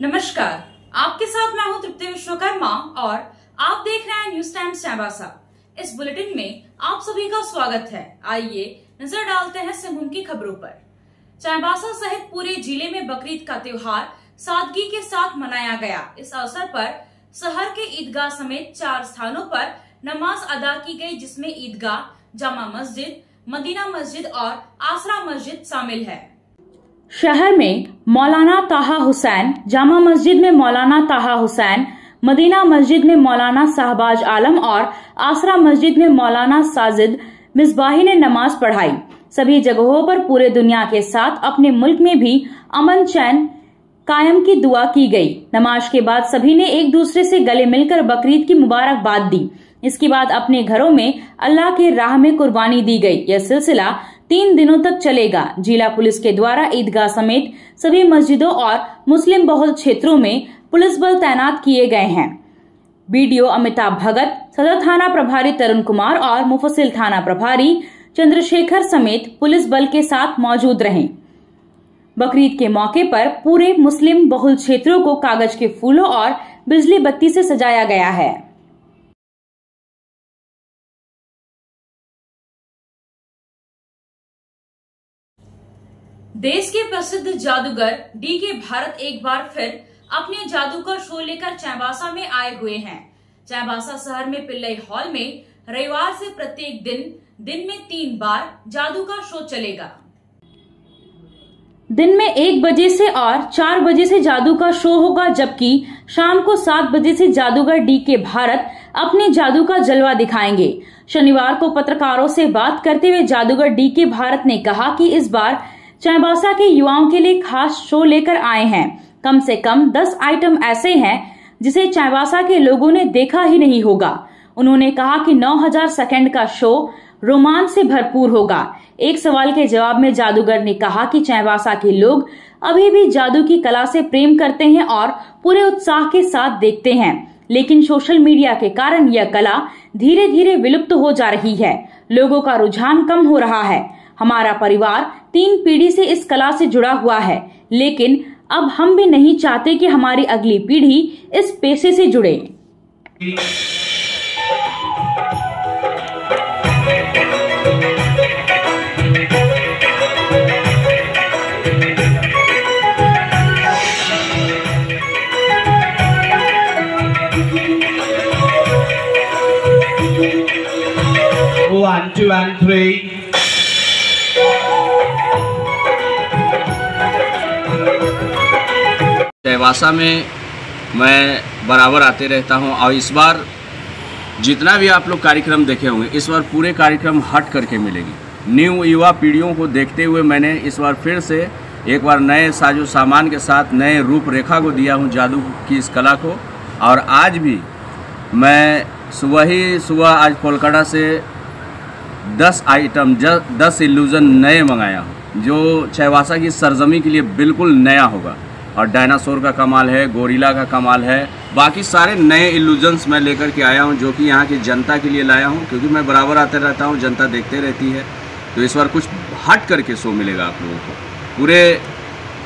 नमस्कार, आपके साथ मैं हूं तृप्ति विश्वकर्मा और आप देख रहे हैं न्यूज टाइम्स चाईबासा। इस बुलेटिन में आप सभी का स्वागत है। आइए नजर डालते हैं सिंहभूम की खबरों पर। चाईबासा सहित पूरे जिले में बकरीद का त्योहार सादगी के साथ मनाया गया। इस अवसर पर शहर के ईदगाह समेत 4 स्थानों पर नमाज अदा की गई, जिसमें ईदगाह, जामा मस्जिद, मदीना मस्जिद और आसरा मस्जिद शामिल है। शहर में मौलाना ताहा हुसैन, जामा मस्जिद में मौलाना ताहा हुसैन, मदीना मस्जिद में मौलाना शहबाज आलम और आसरा मस्जिद में मौलाना साजिद मिसबाही ने नमाज पढ़ाई। सभी जगहों पर पूरे दुनिया के साथ अपने मुल्क में भी अमन चैन कायम की दुआ की गई। नमाज के बाद सभी ने एक दूसरे से गले मिलकर बकरीद की मुबारकबाद दी। इसके बाद अपने घरों में अल्लाह के राह में कुर्बानी दी गई। यह सिलसिला 3 दिनों तक चलेगा। जिला पुलिस के द्वारा ईदगाह समेत सभी मस्जिदों और मुस्लिम बहुल क्षेत्रों में पुलिस बल तैनात किए गए हैं। बीडीओ अमिताभ भगत, सदर थाना प्रभारी तरुण कुमार और मुफस्सिल थाना प्रभारी चंद्रशेखर समेत पुलिस बल के साथ मौजूद रहे। बकरीद के मौके पर पूरे मुस्लिम बहुल क्षेत्रों को कागज के फूलों और बिजली बत्ती से सजाया गया है। देश के प्रसिद्ध जादूगर डीके भारत एक बार फिर अपने जादू का शो लेकर चाईबासा में आए हुए हैं। चाईबासा शहर में पिल्लई हॉल में रविवार से प्रत्येक दिन में 3 बार जादू का शो चलेगा। दिन में 1 बजे से और 4 बजे से जादू का शो होगा, जबकि शाम को 7 बजे से जादूगर डीके भारत अपने जादू का जलवा दिखाएंगे। शनिवार को पत्रकारों से बात करते हुए जादूगर डीके भारत ने कहा कि इस बार चाईबासा के युवाओं के लिए खास शो लेकर आए हैं। कम से कम 10 आइटम ऐसे हैं जिसे चाईबासा के लोगों ने देखा ही नहीं होगा। उन्होंने कहा कि 9000 सेकंड का शो रोमांच से भरपूर होगा। एक सवाल के जवाब में जादूगर ने कहा कि चाईबासा के लोग अभी भी जादू की कला से प्रेम करते हैं और पूरे उत्साह के साथ देखते हैं, लेकिन सोशल मीडिया के कारण यह कला धीरे धीरे विलुप्त हो जा रही है। लोगों का रुझान कम हो रहा है। हमारा परिवार 3 पीढ़ी से इस कला से जुड़ा हुआ है, लेकिन अब हम भी नहीं चाहते कि हमारी अगली पीढ़ी इस पेशे से जुड़े। One, 2 and 3. चाईबासा में मैं बराबर आते रहता हूं और इस बार जितना भी आप लोग कार्यक्रम देखे होंगे, इस बार पूरे कार्यक्रम हट करके मिलेगी। न्यू युवा पीढ़ियों को देखते हुए मैंने इस बार फिर से एक बार नए साजो सामान के साथ नए रूपरेखा को दिया हूं जादू की इस कला को। और आज भी मैं सुबह आज कोलकाता से 10 आइटम 10 इल्यूज़न नए मंगाया हूँ, जो चाईबासा की सरजमी के लिए बिल्कुल नया होगा। और डायनासोर का कमाल है, गोरिल्ला का कमाल है, बाकी सारे नए इल्यूजन्स मैं लेकर के आया हूँ, जो कि यहाँ की जनता के लिए लाया हूँ, क्योंकि मैं बराबर आते रहता हूँ, जनता देखते रहती है। तो इस बार कुछ हट करके शो मिलेगा आप लोगों को। पूरे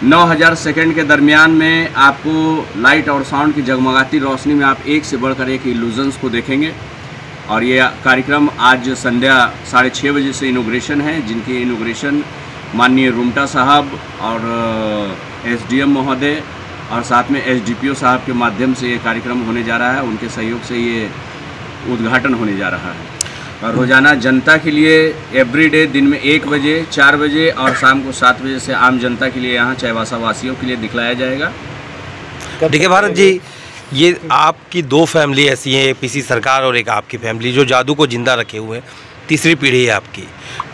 9000 सेकंड के दरमियान में आपको लाइट और साउंड की जगमगाती रोशनी में आप एक से बढ़कर एक इल्यूजन्स को देखेंगे। और ये कार्यक्रम आज संध्या 6:30 बजे से इनॉग्रेशन है, जिनकी इनॉग्रेशन माननीय रुमटा साहब और एसडीएम महोदय और साथ में एसडीपीओ साहब के माध्यम से ये कार्यक्रम होने जा रहा है। उनके सहयोग से ये उद्घाटन होने जा रहा है। और रोज़ाना जनता के लिए एवरीडे दिन में 1 बजे, 4 बजे और शाम को 7 बजे से आम जनता के लिए यहाँ चाईबासा वासियों के लिए दिखलाया जाएगा। डीके भारत जी, ये आपकी 2 फैमिली ऐसी हैं, पीसी सरकार और एक आपकी फैमिली, जो जादू को जिंदा रखे हुए हैं। तीसरी पीढ़ी है आपकी,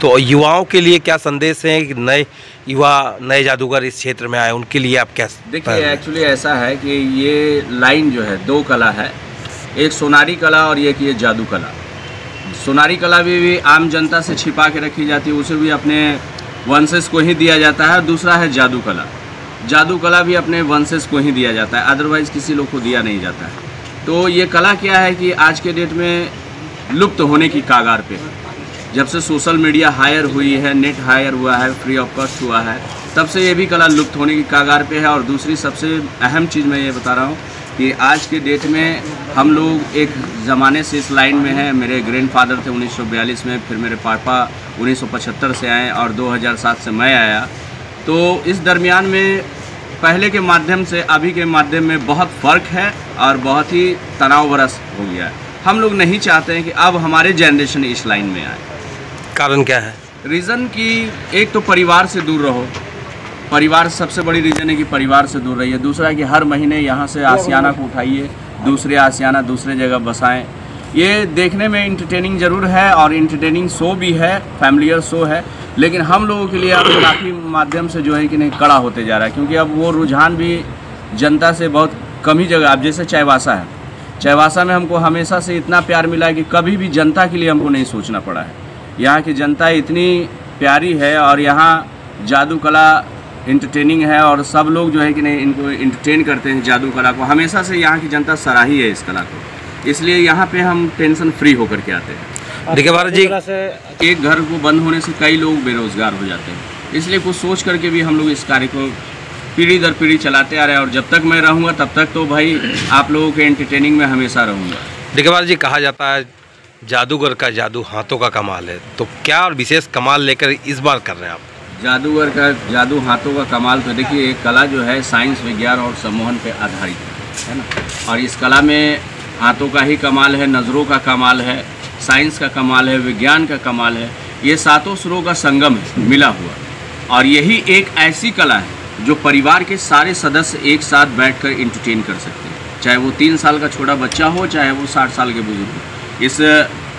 तो युवाओं के लिए क्या संदेश है कि नए युवा नए जादूगर इस क्षेत्र में आए, उनके लिए आप क्या? देखिए, एक्चुअली ऐसा है कि ये लाइन जो है 2 कला है, एक सोनारी कला और एक ये जादू कला। सोनारी कला भी आम जनता से छिपा के रखी जाती है, उसे भी अपने वंशज को ही दिया जाता है। दूसरा है जादू कला। जादू कला भी अपने वंशज को ही दिया जाता है, अदरवाइज़ किसी लोग को दिया नहीं जाता है। तो ये कला क्या है कि आज के डेट में लुप्त होने की कागार पे है। जब से सोशल मीडिया हायर हुई है, नेट हायर हुआ है, फ्री ऑफ कॉस्ट हुआ है, सबसे ये भी कला लुप्त होने की कगार पे है। और दूसरी सबसे अहम चीज़ मैं ये बता रहा हूँ कि आज के डेट में हम लोग एक ज़माने से इस लाइन में हैं। मेरे ग्रैंडफादर थे 1942 में, फिर मेरे पापा 1975 से आए और 2007 से मैं आया। तो इस दरमियान में पहले के माध्यम से अभी के माध्यम में बहुत फ़र्क है और बहुत ही तनावग्रस्त हो गया है। हम लोग नहीं चाहते हैं कि अब हमारे जनरेशन इस लाइन में आए। कारण क्या है? रीज़न कि एक तो परिवार से दूर रहो, परिवार सबसे बड़ी रीज़न है कि परिवार से दूर रहिए। दूसरा कि हर महीने यहाँ से आशियाना को उठाइए, दूसरे आशियाना दूसरे जगह बसाएं। ये देखने में इंटरटेनिंग ज़रूर है और इंटरटेनिंग शो भी है, फैमिलियर शो है, लेकिन हम लोगों के लिए अब काफ़ी माध्यम से जो है कि नहीं कड़ा होते जा रहा है, क्योंकि अब वो रुझान भी जनता से बहुत कम ही जगह। अब जैसे चाईबासा है, चाईबासा में हमको हमेशा से इतना प्यार मिला है कि कभी भी जनता के लिए हमको नहीं सोचना पड़ा है। यहाँ की जनता इतनी प्यारी है और यहाँ जादू कला इंटरटेनिंग है और सब लोग जो है कि नहीं इनको इंटरटेन करते हैं जादू कला को। हमेशा से यहाँ की जनता सराही है इस कला को, इसलिए यहाँ पे हम टेंशन फ्री होकर के आते हैं। देखिए भारत जी, एक घर को बंद होने से कई लोग बेरोजगार हो जाते हैं, इसलिए कुछ सोच करके भी हम लोग इस कार्य को पीढ़ी दर पीढ़ी चलाते आ रहे हैं। और जब तक मैं रहूँगा तब तक तो भाई आप लोगों के एंटरटेनिंग में हमेशा रहूँगा। देखिए भारत जी, कहा जाता है जादूगर का जादू हाथों का कमाल है, तो क्या और विशेष कमाल लेकर इस बार कर रहे हैं आप? जादूगर का जादू हाथों का कमाल तो देखिए, एक कला जो है साइंस विज्ञान और सम्मोहन पे आधारित है ना, और इस कला में हाथों का ही कमाल है, नज़रों का कमाल है, साइंस का कमाल है, विज्ञान का कमाल है। ये सातों सुरों का संगम है मिला हुआ, और यही एक ऐसी कला है जो परिवार के सारे सदस्य एक साथ बैठकर एंटरटेन कर सकते हैं, चाहे वो 3 साल का छोटा बच्चा हो, चाहे वो 60 साल के बुजुर्ग हो। इस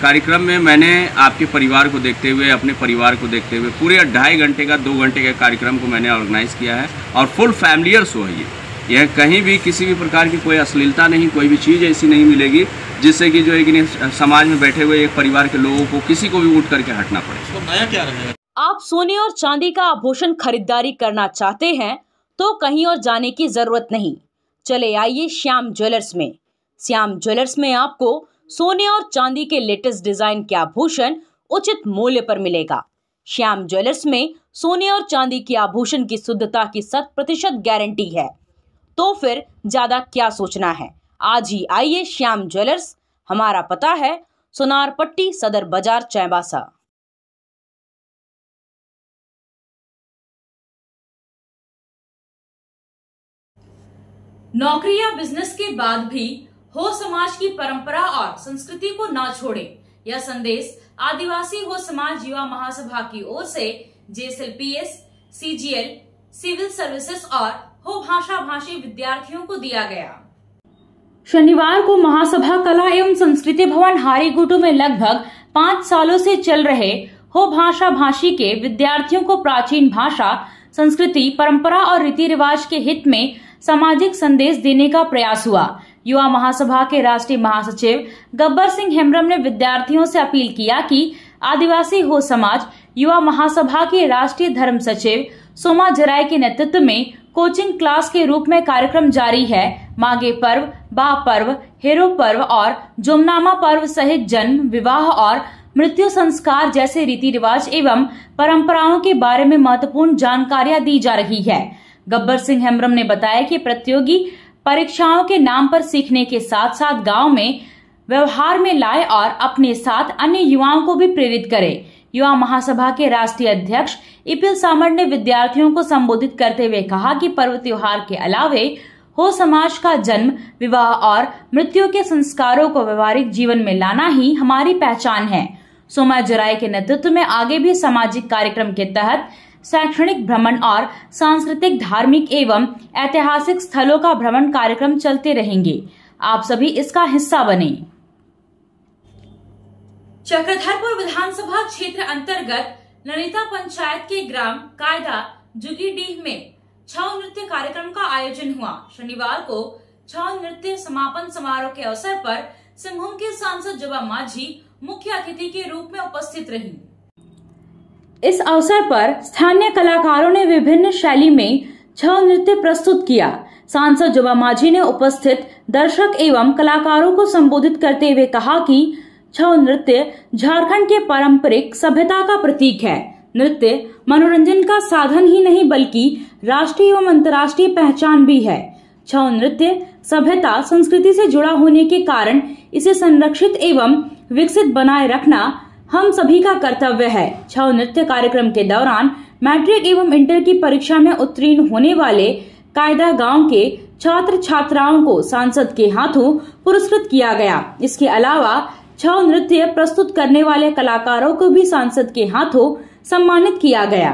कार्यक्रम में मैंने आपके परिवार को देखते हुए, अपने परिवार को देखते हुए पूरे 2.5 घंटे का 2 घंटे के कार्यक्रम को मैंने ऑर्गेनाइज़ किया है और फुल फैमिलियर शो है ये। यह कहीं भी किसी भी प्रकार की कोई अश्लीलता नहीं, कोई भी चीज़ ऐसी नहीं मिलेगी जिससे कि जो है कि समाज में बैठे हुए एक परिवार के लोगों को किसी को भी उठ करके हटना पड़े। तो नया क्या रहेगा? आप सोने और चांदी का आभूषण खरीदारी करना चाहते हैं तो कहीं और जाने की जरूरत नहीं, चले आइए श्याम ज्वेलर्स में। श्याम ज्वेलर्स में आपको सोने और चांदी के लेटेस्ट डिजाइन के आभूषण उचित मूल्य पर मिलेगा। श्याम ज्वेलर्स में सोने और चांदी के आभूषण की शुद्धता की 100% गारंटी है, तो फिर ज्यादा क्या सोचना है, आज ही आइए श्याम ज्वेलर्स। हमारा पता है सोनारपट्टी सदर बाजार चाईबासा। नौकरी या बिजनेस के बाद भी हो समाज की परंपरा और संस्कृति को ना छोड़े, यह संदेश आदिवासी हो समाज युवा महासभा की ओर से JSLPS, CGL, सिविल सर्विसेज और हो भाषा भाषी विद्यार्थियों को दिया गया। शनिवार को महासभा कला एवं संस्कृति भवन हारीगुटू में लगभग 5 सालों से चल रहे हो भाषा भाषी के विद्यार्थियों को प्राचीन भाषा, संस्कृति, परंपरा और रीति रिवाज के हित में सामाजिक संदेश देने का प्रयास हुआ। युवा महासभा के राष्ट्रीय महासचिव गब्बर सिंह हेम्ब्रम ने विद्यार्थियों से अपील किया कि आदिवासी हो समाज युवा महासभा के राष्ट्रीय धर्म सचिव सोमा जराय के नेतृत्व में कोचिंग क्लास के रूप में कार्यक्रम जारी है। माघे पर्व, बाह पर्व, हेरो पर्व और जुमनामा पर्व सहित जन्म, विवाह और मृत्यु संस्कार जैसे रीति रिवाज एवं परंपराओं के बारे में महत्वपूर्ण जानकारियां दी जा रही है। गब्बर सिंह हेम्ब्रम ने बताया कि प्रतियोगी परीक्षाओं के नाम पर सीखने के साथ साथ गांव में व्यवहार में लाए और अपने साथ अन्य युवाओं को भी प्रेरित करें। युवा महासभा के राष्ट्रीय अध्यक्ष इपिल सामर ने विद्यार्थियों को संबोधित करते हुए कहा कि पर्व त्योहार के अलावे हो समाज का जन्म, विवाह और मृत्यु के संस्कारों को व्यवहारिक जीवन में लाना ही हमारी पहचान है। सोमा जराय के नेतृत्व में आगे भी सामाजिक कार्यक्रम के तहत शैक्षणिक भ्रमण और सांस्कृतिक, धार्मिक एवं ऐतिहासिक स्थलों का भ्रमण कार्यक्रम चलते रहेंगे। आप सभी इसका हिस्सा बने। चक्रधरपुर विधानसभा क्षेत्र अंतर्गत ललिता पंचायत के ग्राम कायदा जुगीडीह में छाऊ नृत्य कार्यक्रम का आयोजन हुआ। शनिवार को छाऊ नृत्य समापन समारोह के अवसर पर सिंहभूम के सांसद जोबा माझी मुख्य अतिथि के रूप में उपस्थित रही। इस अवसर पर स्थानीय कलाकारों ने विभिन्न शैली में छाऊ नृत्य प्रस्तुत किया। सांसद जोबा माझी ने उपस्थित दर्शक एवं कलाकारों को संबोधित करते हुए कहा कि छाऊ नृत्य झारखंड के पारंपरिक सभ्यता का प्रतीक है। नृत्य मनोरंजन का साधन ही नहीं बल्कि राष्ट्रीय एवं अंतर्राष्ट्रीय पहचान भी है। छऊ नृत्य सभ्यता संस्कृति से जुड़ा होने के कारण इसे संरक्षित एवं विकसित बनाए रखना हम सभी का कर्तव्य है। छऊ नृत्य कार्यक्रम के दौरान मैट्रिक एवं इंटर की परीक्षा में उत्तीर्ण होने वाले कायदा गांव के छात्र छात्राओं को सांसद के हाथों पुरस्कृत किया गया। इसके अलावा छऊ नृत्य प्रस्तुत करने वाले कलाकारों को भी सांसद के हाथों सम्मानित किया गया।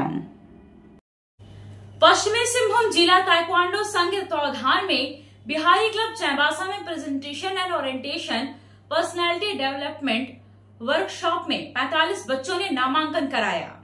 पश्चिमी सिंहभूम जिला ताइक्वांडो संघ के तत्वावधान में बिहारी क्लब चाईबासा में presentation and orientation personality development workshop में 45 बच्चों ने नामांकन कराया।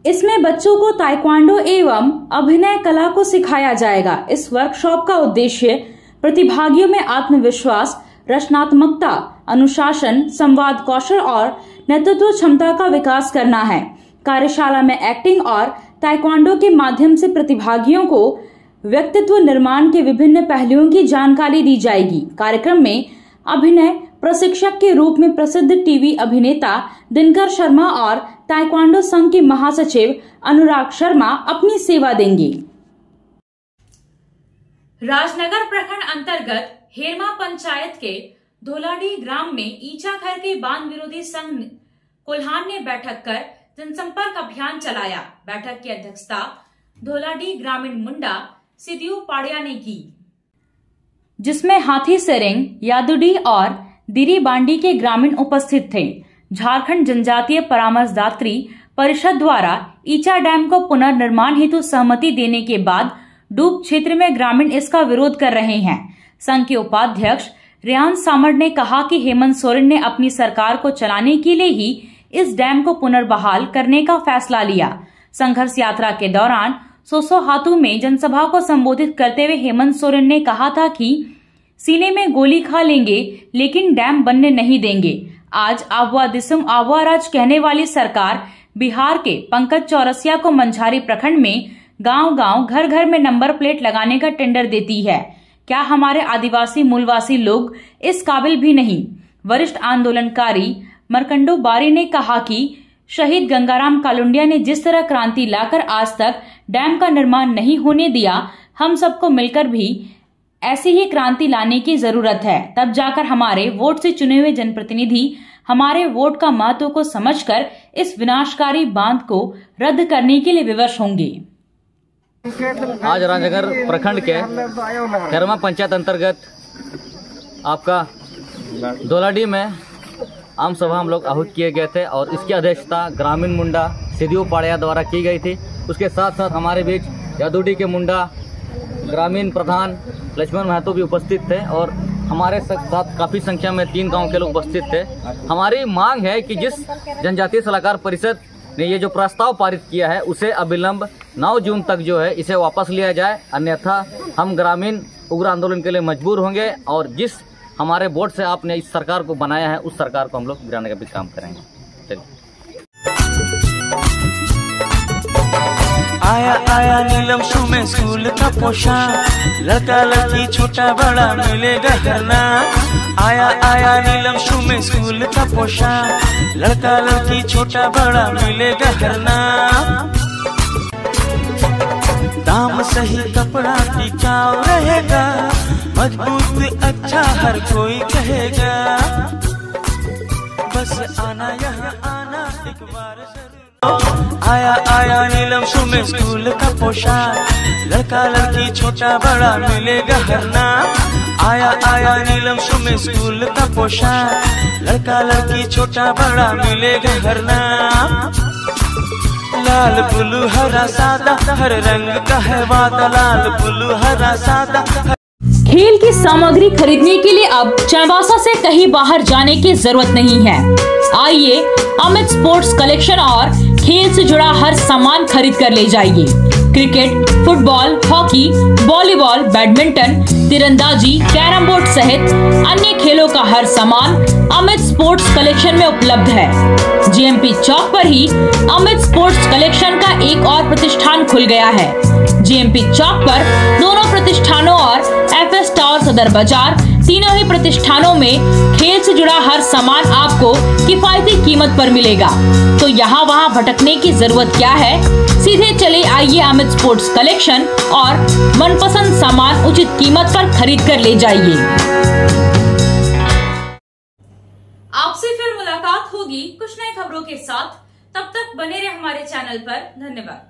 इसमें बच्चों को ताइक्वांडो एवं अभिनय कला को सिखाया जाएगा। इस वर्कशॉप का उद्देश्य प्रतिभागियों में आत्मविश्वास, रचनात्मकता, अनुशासन, संवाद कौशल और नेतृत्व क्षमता का विकास करना है। कार्यशाला में एक्टिंग और ताइक्वांडो के माध्यम से प्रतिभागियों को व्यक्तित्व निर्माण के विभिन्न पहलुओं की जानकारी दी जाएगी। कार्यक्रम में अभिनय प्रशिक्षक के रूप में प्रसिद्ध टीवी अभिनेता दिनकर शर्मा और ताइक्वांडो संघ के महासचिव अनुराग शर्मा अपनी सेवा देंगे। राजनगर प्रखंड अंतर्गत हेरमा पंचायत के धोलाडी ग्राम में ईचाखर के बांध विरोधी संघ कोल्हान ने बैठक कर जनसंपर्क अभियान चलाया। बैठक की अध्यक्षता धोलाडी ग्रामीण मुंडा सिदियो पाड़िया ने की, जिसमें हाथी सेरिंग, यादुडी और दिरी बांडी के ग्रामीण उपस्थित थे। झारखंड जनजातीय परामर्शदात्री परिषद द्वारा ईचा डैम को पुनर्निर्माण हेतु सहमति देने के बाद डूब क्षेत्र में ग्रामीण इसका विरोध कर रहे हैं। संघ के उपाध्यक्ष रेयान सामर ने कहा कि हेमंत सोरेन ने अपनी सरकार को चलाने के लिए ही इस डैम को पुनर्बहाल करने का फैसला लिया। संघर्ष यात्रा के दौरान सोसो हाथू में जनसभा को संबोधित करते हुए हेमंत सोरेन ने कहा था कि सीने में गोली खा लेंगे लेकिन डैम बनने नहीं देंगे। आज आबुआ दिसुम आबुआ राज कहने वाली सरकार बिहार के पंकज चौरसिया को मंझारी प्रखंड में गांव-गांव, घर-घर में नंबर प्लेट लगाने का टेंडर देती है। क्या हमारे आदिवासी मूलवासी लोग इस काबिल भी नहीं? वरिष्ठ आंदोलनकारी मरकंडो बारी ने कहा कि शहीद गंगाराम कालुंडिया ने जिस तरह क्रांति लाकर आज तक डैम का निर्माण नहीं होने दिया, हम सबको मिलकर भी ऐसी ही क्रांति लाने की जरूरत है। तब जाकर हमारे वोट से चुने हुए जनप्रतिनिधि हमारे वोट का महत्व को समझकर इस विनाशकारी बांध को रद्द करने के लिए विवश होंगे। आज राजनगर प्रखंड के हेरमा पंचायत अंतर्गत आपका दोलाडी में आम सभा हम लोग आहूत किए गए थे और इसकी अध्यक्षता ग्रामीण मुंडा सिदियो पाड़िया द्वारा की गई थी। उसके साथ साथ हमारे बीच यादुडी के मुंडा ग्रामीण प्रधान लक्ष्मण महतो भी उपस्थित थे और हमारे साथ काफ़ी संख्या में 3 गांव के लोग उपस्थित थे। हमारी मांग है कि जिस जनजातीय सलाहकार परिषद ने ये जो प्रस्ताव पारित किया है उसे अविलंब 9 जून तक जो है इसे वापस लिया जाए, अन्यथा हम ग्रामीण उग्र आंदोलन के लिए मजबूर होंगे और जिस हमारे वोट से आपने इस सरकार को बनाया है उस सरकार को हम लोग गिराने का भी काम करेंगे। चलिए। आया आया नीलम शू में स्कूल का पोशाक, लड़का लड़की छोटा बड़ा मिलेगा करना। आया आया नीलम शू में स्कूल का पोशाक, लड़का लड़की छोटा बड़ा मिलेगा करना। दाम सही कपड़ा टिकाऊ रहेगा, मजबूत अच्छा हर कोई कहेगा। बस आना यहाँ आना एक बार जरूर। आया आया नीलम शू में स्कूल का पोशाक, लड़का लड़की छोटा बड़ा मिलेगा हरना। आया आया नीलम शू में स्कूल का पोशाक, लड़का लड़की छोटा बड़ा मिलेगा हरना। लाल ब्लू हरा सादा हर रंग का है वादा, लाल ब्लू हरा सादा। खेल की सामग्री खरीदने के लिए अब चाईबासा से कहीं बाहर जाने की जरूरत नहीं है। आइए अमित स्पोर्ट्स कलेक्शन और खेल से जुड़ा हर सामान खरीद कर ले जाइए। Cricket, football, hockey, volleyball, badminton, तीरंदाजी, कैरम बोर्ड सहित अन्य खेलों का हर सामान अमित स्पोर्ट्स कलेक्शन में उपलब्ध है। जीएमपी चौक पर ही अमित स्पोर्ट्स कलेक्शन का एक और प्रतिष्ठान खुल गया है। जीएमपी चौक पर दोनों प्रतिष्ठानों और एफएस टावर सदर बाजार तीनों ही प्रतिष्ठानों में खेल से जुड़ा हर सामान आपको किफायती कीमत पर मिलेगा। तो यहाँ वहाँ भटकने की जरूरत क्या है, सीधे चले आइए अमित स्पोर्ट्स कलेक्शन और मनपसंद सामान उचित कीमत पर खरीद कर ले जाइए। आपसे फिर मुलाकात होगी कुछ नई खबरों के साथ। तब तक बने रहे हमारे चैनल पर। धन्यवाद।